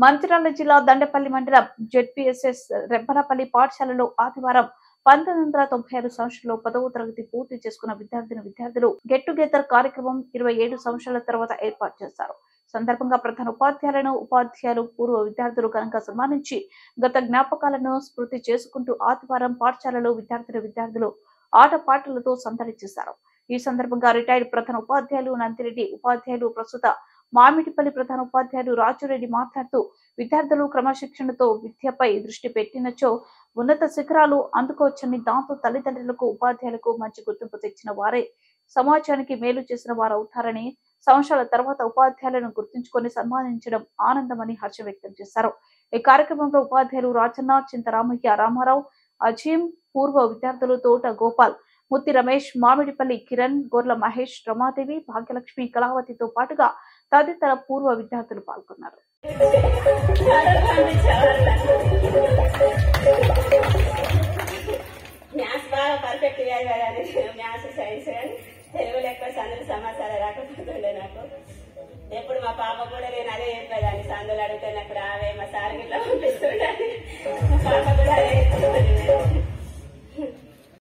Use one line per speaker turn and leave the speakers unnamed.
మంచిర్యాల జిల్లా దండపల్లి మండలం జెడ్పీఎస్ఎస్ రెబ్బలపల్లి పాఠశాలలో ఆదివారం 1996 సంవత్సరంలో 10వ తరగతి పూర్తి చేసుకున్న విద్యార్థులు గెట్ టుగెదర్ కార్యక్రమం 27 సంవత్సరాల తర్వాత ఏర్పాటు చేశారు. సందర్భంగా ప్రధాన ఉపాధ్యాయులు పూర్వ విద్యార్థులు ఘనంగా సన్మానించి గత జ్ఞాపకాలను స్మృతి చేసుకుంటూ ఆదివారం పాఠశాలలో విద్యార్థులు ఆటపాటలతో సందడి చేశారు. ఈ సందర్భంగా రిటైర్డ్ ప్రధాన ఉపాధ్యాయులు నందిరెడ్డి, ఉపాధ్యాయులు ప్రస్తుత మామిడిపల్లి ప్రధాన ఉపాధ్యాయులు రాజురెడ్డి మాట్లాడుతూ విద్యార్థులు క్రమశిక్షణతో విద్యపై దృష్టి పెట్టినచో ఉన్నత శిఖరాలు అందుకోవచ్చని, దాంతో తల్లిదండ్రులకు ఉపాధ్యాయులకు మంచి గుర్తింపు తెచ్చిన వారే సమాజానికి మేలు చేసిన వారు అవుతారని, సంవత్సరాల తర్వాత ఉపాధ్యాయులను గుర్తుంచుకొని సన్మానించడం ఆనందమని హర్షం వ్యక్తం చేశారు. ఈ కార్యక్రమంలో ఉపాధ్యాయులు రాజన్న, చింతరామయ్య, రామారావు, అజీం, పూర్వ విద్యార్థులు తోట గోపాల్, ముత్తి రమేష్, మామిడిపల్లి కిరణ్, గొర్ల మహేష్, రమాదేవి, భాగ్యలక్ష్మి, కళావతితో పాటుగా తదితర పూర్వ విద్యార్థులు పాల్గొన్నారు.
ఎప్పుడు మా పాప కూడా నేను అదే చెప్పేదాన్ని, సందులు అడిగితే నాకు రావే, మా సార్ ఇట్లా పంపిస్తుండే, మా పాప కూడా